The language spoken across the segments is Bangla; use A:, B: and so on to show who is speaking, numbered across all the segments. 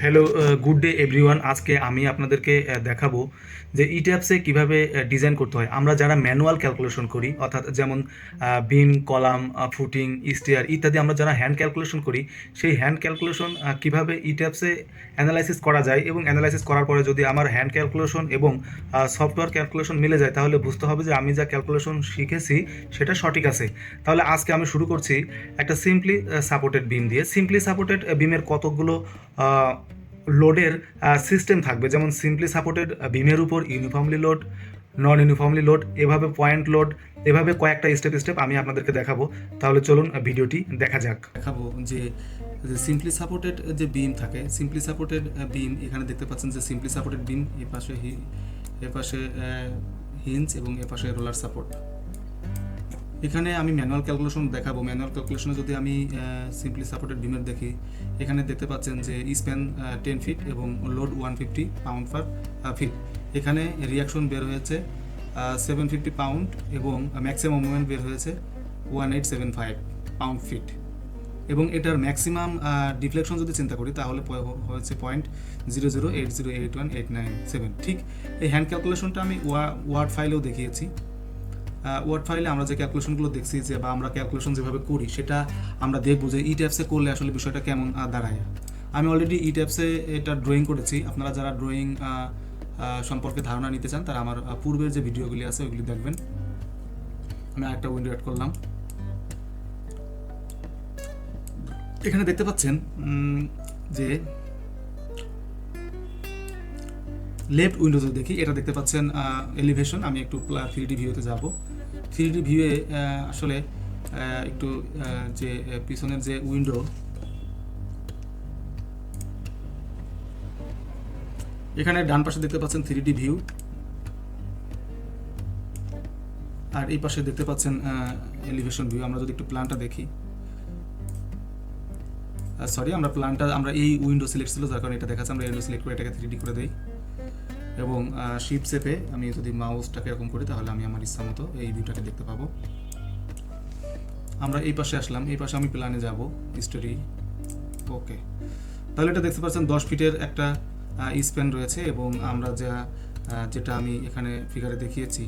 A: Hello, good day everyone. আজকে আমি আপনাদেরকে দেখাবো যে ইট্যাপসে কিভাবে ডিজাইন করতে হয়। আমরা যারা ম্যানুয়াল ক্যালকুলেশন করি, অর্থাৎ যেমন বিম, কলাম, ফুটিং, স্টিয়ার ইত্যাদি আমরা যারা হ্যান্ড ক্যালকুলেশন করি, সেই হ্যান্ড ক্যালকুলেশন কিভাবে ইট্যাপসে অ্যানালাইসিস করা যায় এবং অ্যানালাইসিস করার পরে যদি আমার হ্যান্ড ক্যালকুলেশন এবং সফটওয়্যার ক্যালকুলেশন মিলে যায়, তাহলে বুঝতে হবে যে আমি যা ক্যালকুলেশন শিখেছি সেটা সঠিক আছে। তাহলে আজকে আমি শুরু করছি একটা সিম্পলি সাপোর্টেড বিম দিয়ে। সিম্পলি সাপোর্টেড বিমের কতগুলো লোডের সিস্টেম থাকবে, যেমন সিম্পলি সাপোর্টেড বিমের উপর ইউনিফর্মলি লোড, নন ইউনিফর্মলি লোড, এভাবে পয়েন্ট লোড, এভাবে কয়েকটা স্টেপ স্টেপ আমি আপনাদেরকে দেখাবো। তাহলে চলুন ভিডিওটি দেখা যাক। দেখাবো যে সিম্পলি সাপোর্টেড যে বিম থাকে, সিম্পলি সাপোর্টেড বিম এখানে দেখতে পাচ্ছেন যে সিম্পলি সাপোর্টেড বিম এপাশে হিঞ্জ এবং এপাশে রোলার সাপোর্ট। এখানে আমি ম্যানুয়াল ক্যালকুলেশন দেখাবো। ম্যানুয়াল ক্যালকুলেশনে যদি আমি সিম্পলি সাপোর্টেড বিমের দেখি, এখানে দেখতে পাচ্ছেন যে স্প্যান 10 ফিট এবং লোড 150 পাউন্ড পার ফিট। এখানে রিয়াকশন বের হয়েছে 750 পাউন্ড এবং ম্যাক্সিমাম মুভমেন্ট বের হয়েছে 1875 পাউন্ড ফিট। এবং এটার ম্যাক্সিমাম ডিফ্লেকশন যদি চিন্তা করি তাহলে হয়েছে 0.00808189.7। ঠিক এই হ্যান্ড ক্যালকুলেশনটা আমি ওয়ার্ড ফাইলেও দেখিয়েছি। ওয়ার্ড ফাইলে আমরা যে ক্যালকুলেশনগুলো দেখছি যে বা আমরা ক্যালকুলেশন যেভাবে করি সেটা আমরা দেখবো যে ইট্যাপসে করলে আসলে বিষয়টা কেমন দাঁড়ায়। আমি অলরেডি ইট্যাপসে এটা ড্রয়িং করেছি। আপনারা যারা ড্রয়িং সম্পর্কে ধারণা নিতে চান তারা আমার পূর্বের যে ভিডিওগুলি আছে ওইগুলি দেখবেন। আমি আরেকটা উইন্ডো অ্যাড করলাম। এখানে দেখতে পাচ্ছেন যে লেফট উইন্ডোতে দেখি, এটা দেখতে পাচ্ছেন এলিভেশন। আমি একটু 3D ভিউতে যাব। 3D ভিউয়ে আসলে একটু যে পিছনের যে উইন্ডো, এখানে ডান পাশে দেখতে পাচ্ছেন 3D ভিউ, আর এই পাশে দেখতে পাচ্ছেন এলিভেশন ভিউ। আমরা যদি একটু প্ল্যানটা দেখি, আমরা এই উইন্ডো সিলেক্ট ছিল যার কারণে এটা দেখাচ্ছে। আমরা উইন্ডো সিলেক্ট করে এটাকে 3D করে দেই এবং শিফট চেপে আমি যদি মাউসটাকে এরকম করি তাহলে আমি আমার ইচ্ছা মতো এই ভিউটাকে দেখতে পাবো। আমরা এই পাশে আসলাম, এই পাশে আমি প্ল্যানে যাব, স্টোরি। ওকে, তাহলে এটা দেখতে পাচ্ছেন 10 ফিটের একটা স্প্যান রয়েছে এবং আমরা যেটা আমি এখানে ফিগারে দেখিয়েছি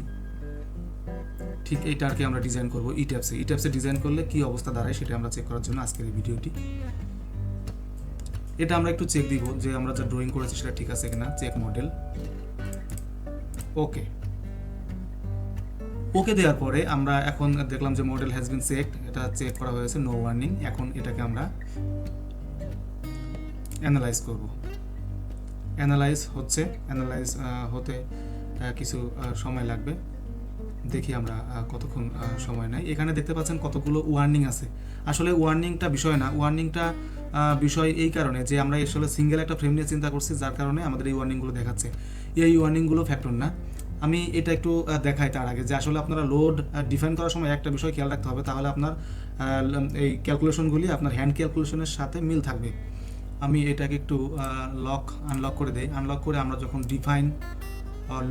A: ঠিক এইটাকে আমরা ডিজাইন করব ইট্যাপসে ডিজাইন করলে কি অবস্থা দাঁড়ায় সেটা আমরা চেক করার জন্য আজকের এই ভিডিওটি। এটা আমরা একটু চেক দিব যে আমরা যা ড্রয়িং করেছি সেটা ঠিক আছে কিনা। চেক মডেল, ওকে দেওয়ার পরে আমরা এখন দেখলাম যে মডেল হ্যাজ বিন চেকড, এটা চেক করা হয়েছে, নো ওয়ার্নিং। এখন এটাকে আমরা অ্যানালাইজ করব। অ্যানালাইজ হতে কিছু সময় লাগবে। দেখি আমরা কতক্ষণ সময় নেয়। এখানে দেখতে পাচ্ছেন কতগুলো ওয়ার্নিং আছে। আসলে ওয়ার্নিংটা বিষয় না, ওয়ার্নিংটা বিষয় এই কারণে যে আমরা আসলে সিঙ্গেল একটা ফ্রেম নিয়ে চিন্তা করছি, যার কারণে আমাদের এই ওয়ার্নিংগুলো দেখাচ্ছে। এই ওয়ার্নিংগুলো ফ্যাক্টর না। আমি এটা একটু দেখাই তার আগে যে আসলে আপনারা লোড ডিফাইন করার সময় একটা বিষয় খেয়াল রাখতে হবে, তাহলে আপনার এই ক্যালকুলেশনগুলি আপনার হ্যান্ড ক্যালকুলেশনের সাথে মিল থাকবে। আমি এটাকে একটু আনলক করে দেই। আনলক করে আমরা যখন ডিফাইন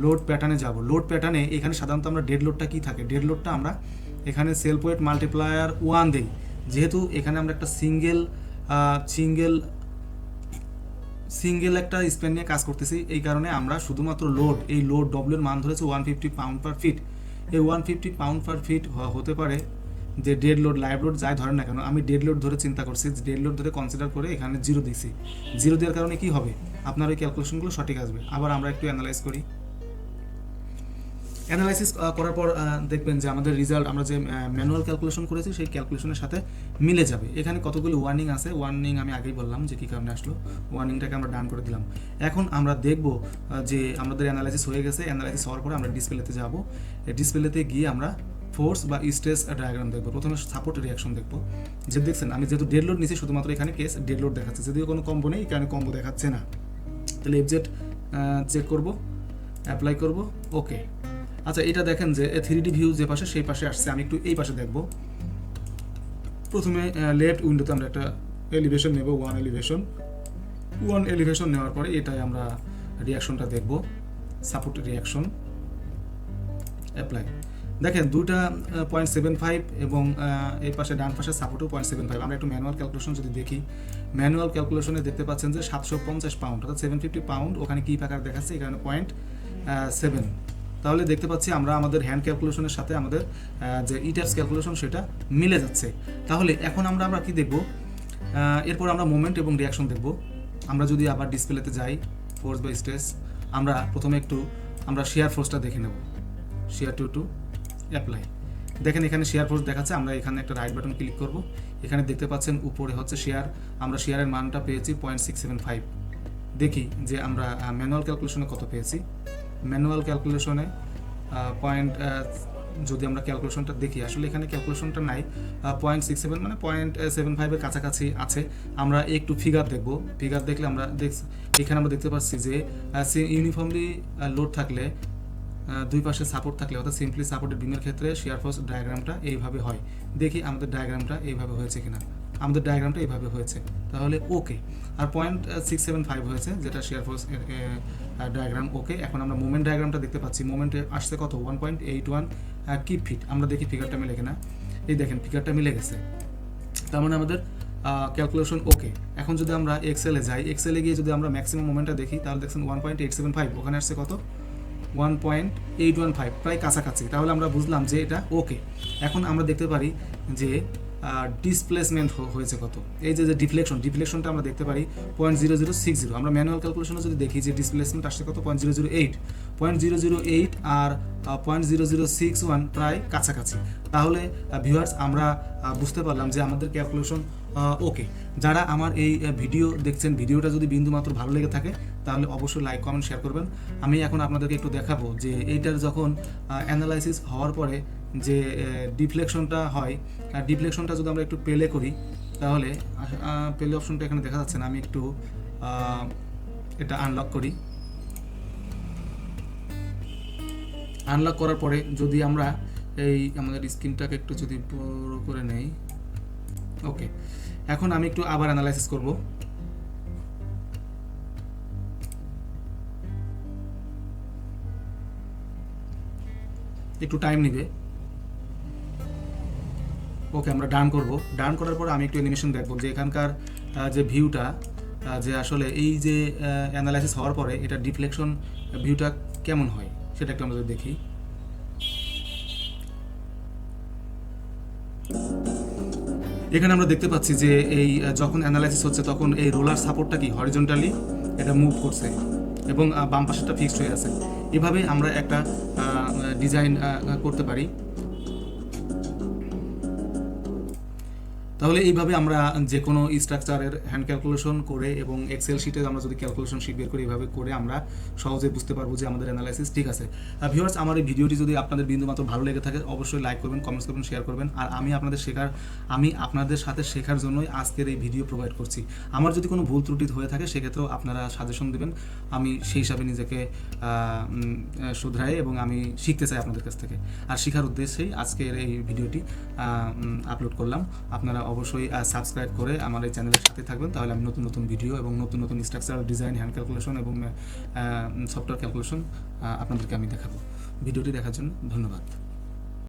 A: লোড প্যাটার্নে যাব, লোড প্যাটার্নে এখানে সাধারণত আমরা ডেড লোডটা কী থাকে, ডেড লোডটা আমরা এখানে সেলফ ওয়েট মাল্টিপ্লায়ার 1 দিই। যেহেতু এখানে আমরা একটা সিঙ্গেল একটা স্প্যান নিয়ে কাজ করতেছি, এই কারণে আমরা শুধুমাত্র এই লোড ডব্লিউর মান ধরেছে 150 পাউন্ড পার ফিট। এই 150 পাউন্ড পার ফিট হতে পারে যে ডেড লোড, লাইভ লোড যাই ধরেন না কেন, আমি ডেড লোড ধরে চিন্তা করছি, ডেড লোড ধরে কনসিডার করে এখানে 0 দিছি। 0 দেওয়ার কারণে কি হবে, আপনার ওই ক্যালকুলেশনগুলো সঠিক আসবে। আবার আমরা একটু অ্যানালাইজ করি। অ্যানালাইসিস করার পর দেখবেন যে আমাদের রেজাল্ট আমরা যে ম্যানুয়াল ক্যালকুলেশন করেছি সেই ক্যালকুলেশনের সাথে মিলে যাবে। এখানে কতগুলো ওয়ার্নিং আছে, ওয়ার্নিং আমি আগেই বললাম যে কী কারণে আসলো। ওয়ার্নিংটাকে আমরা ডান করে দিলাম। এখন আমরা দেখব যে আমাদের অ্যানালাইসিস হয়ে গেছে। অ্যানালাইসিস হওয়ার পরে আমরা ডিসপ্লেতে যাব। ডিসপ্লেতে গিয়ে আমরা ফোর্স বা স্ট্রেস ডায়াগ্রাম দেখবো। প্রথমে সাপোর্ট রিয়াকশন দেখবো। যে দেখছেন আমি যেহেতু ডেড লোড নিয়েছি, শুধুমাত্র এখানে কেস ডেড লোড দেখাচ্ছে, যদিও কোনো কম্বো নেই, এখানে কম্বো দেখাচ্ছে না। তাহলে এফজেড চেক করব, অ্যাপ্লাই করব, ওকে। আচ্ছা, এটা দেখেন যে 3D ভিউ যে পাশে সেই পাশে আসছে। আমি একটু এই পাশে দেখব। প্রথমে লেফট উইন্ডোতে আমরা একটা এলিভেশন নেব, 1 এলিভেশন নেওয়ার পরে এটাই আমরা রিয়াকশনটা দেখব, সাপোর্ট রিয়াকশন, অ্যাপ্লাই। দেখেন দুইটা 0.75 এবং এই পাশে ডান পাশে সাপোর্টও 0.75। আমরা একটু ম্যানুয়াল ক্যালকুলেশন যদি দেখি, ম্যানুয়াল ক্যালকুলেশনে দেখতে পাচ্ছেন যে 750 পাউন্ড অর্থাৎ 750 পাউন্ড ওখানে কি আকার দেখাচ্ছে, এখানে 0.7। তাহলে দেখতে পাচ্ছি আমরা আমাদের হ্যান্ড ক্যালকুলেশনের সাথে আমাদের যে ইট্যাপস ক্যালকুলেশন সেটা মিলে যাচ্ছে। তাহলে এখন আমরা কি দেখব, এরপর আমরা মোমেন্ট এবং রিয়াকশন দেখব। আমরা যদি আবার ডিসপ্লেতে যাই, ফোর্স বাই স্ট্রেস, আমরা প্রথমে একটু আমরা শেয়ার ফোর্সটা দেখে নেব। Share to apply. দেখেন এখানে শেয়ার ফোর্স দেখাচ্ছে, আমরা এখানে একটা রাইট বাটন ক্লিক করব। এখানে দেখতে পাচ্ছেন উপরে হচ্ছে শেয়ার, আমরা শেয়ারের মানটা পেয়েছি 0.675। দেখি যে আমরা ম্যানুয়াল ক্যালকুলেশনে কত পেয়েছি। ম্যানুয়াল ক্যালকুলেশনে যদি আমরা ক্যালকুলেশনটা দেখি, আসলে এখানে ক্যালকুলেশনটা নাই, 0.67 মানে 0.75-এর কাছাকাছি আছে। আমরা একটু ফিগার দেখব। ফিগার দেখলে আমরা এখানে আমরা দেখতে পাচ্ছি যে ইউনিফর্মলি লোড থাকলে, দুই পাশে সাপোর্ট থাকলে অর্থাৎ সিম্পলি সাপোর্টেড বিমের ক্ষেত্রে শেয়ার ফোর্স ডায়াগ্রামটা এইভাবে হয়। দেখি আমাদের ডায়াগ্রামটা এইভাবে হয়েছে কিনা। আমাদের ডায়াগ্রামটা এইভাবে হয়েছে, তাহলে ওকে। আর 0.675 হয়েছে যেটা শেয়ার ফোর্স ডায়াগ্রাম, ওকে। এখন আমরা মোমেন্ট ডায়াগ্রামটা দেখতে পাচ্ছি, মোমেন্টে আসছে কত, 1.81 কিপ ফিট। আমরা দেখি ফিগারটা মিলে কিনা। এই দেখেন ফিগারটা মিলে গেছে, তার মানে আমাদের ক্যালকুলেশন ওকে। এখন যদি আমরা এক্সেলে যাই, এক্সেলে গিয়ে যদি আমরা ম্যাক্সিমাম মোমেন্টটা দেখি, তাহলে দেখছেন 1.875, ওখানে আসছে কত, 1.815, প্রায় কাছাকাছি। তাহলে আমরা বুঝলাম যে এটা ওকে। এখন আমরা দেখতে পারি যে ডিসপ্লেসমেন্ট হয়েছে কত, এই যে ডিফ্লেকশনটা আমরা দেখতে পারি 0.0060। আমরা ম্যানুয়াল ক্যালকুলেশনে যদি দেখি যে ডিসপ্লেসমেন্ট আসছে কত, 0.008 আর 0.0061 প্রায় কাছাকাছি। তাহলে ভিউয়ার্স আমরা বুঝতে পারলাম যে আমাদের ক্যালকুলেশন ওকে। যারা আমার এই ভিডিও দেখছেন, ভিডিওটা যদি বিন্দুমাত্র ভালো লেগে থাকে তাহলে অবশ্যই লাইক কমেন্ট শেয়ার করবেন। আমি এখন আপনাদেরকে একটু দেখাবো যে এইটার যখন অ্যানালাইসিস হওয়ার পরে যে ডিফ্লেকশনটা হয়, ডিফ্লেকশনটা যদি আমরা একটু প্লে করি, তাহলে প্লে অপশনটা এখানে দেখা যাচ্ছে না, আমি একটু এটা আনলক করি। আনলক করার পরে যদি আমরা এই আমাদের স্ক্রিনটাকে একটু যদি বড় করে নেই, ওকে। এখন আমি একটু আবার অ্যানালাইসিস করব। একটু টাইম নেবে, ওকে। আমরা ডান করব। ডান করার পর আমি একটু অ্যানিমেশন দেখব যে এখানকার যে ভিউটা, যে আসলে এই যে অ্যানালাইসিস হওয়ার পরে এটা ডিফ্লেকশন ভিউটা কেমন হয় সেটা একটু আমরা দেখি। এখানে আমরা দেখতে পাচ্ছি যে এই যখন অ্যানালাইসিস হচ্ছে তখন এই রোলার সাপোর্টটা কি হরিজন্টালি এটা মুভ করছে এবং বাম পাশেরটা ফিক্সড হয়ে আছে। এভাবে আমরা একটা ডিজাইন করতে পারি। তাহলে এইভাবে আমরা যে কোনো স্ট্রাকচারের হ্যান্ড ক্যালকুলেশন করে এবং এক্সেল শিটে আমরা যদি ক্যালকুলেশন শিট বের করি, এইভাবে করে আমরা সহজে বুঝতে পারবো যে আমাদের অ্যানালাইসিস ঠিক আছে। ভিউয়ার্স, আমার এই ভিডিওটি যদি আপনাদের বিন্দুমাত্র ভালো লেগে থাকে অবশ্যই লাইক করবেন, কমেন্টস করবেন, শেয়ার করবেন। আর আমি আপনাদের সাথে শেখার জন্যই আজকের এই ভিডিও প্রোভাইড করছি। আমার যদি কোনো ভুল ত্রুটি হয়ে থাকে সেক্ষেত্রেও আপনারা সাজেশন দেবেন, আমি সেই হিসাবে নিজেকে শুধরাই এবং আমি শিখতে চাই আপনাদের কাছ থেকে। আর শেখার উদ্দেশ্যেই আজকের এই ভিডিওটি আপলোড করলাম। আপনারা অবশ্যই সাবস্ক্রাইব করে আমার এই চ্যানেলের সাথে থাকবেন, তাহলে আমি নতুন নতুন ভিডিও এবং নতুন নতুন স্ট্রাকচারাল ডিজাইন, হ্যান্ড ক্যালকুলেশন এবং সফটওয়্যার ক্যালকুলেশন আপনাদেরকে আমি দেখাবো। ভিডিওটি দেখার জন্য ধন্যবাদ।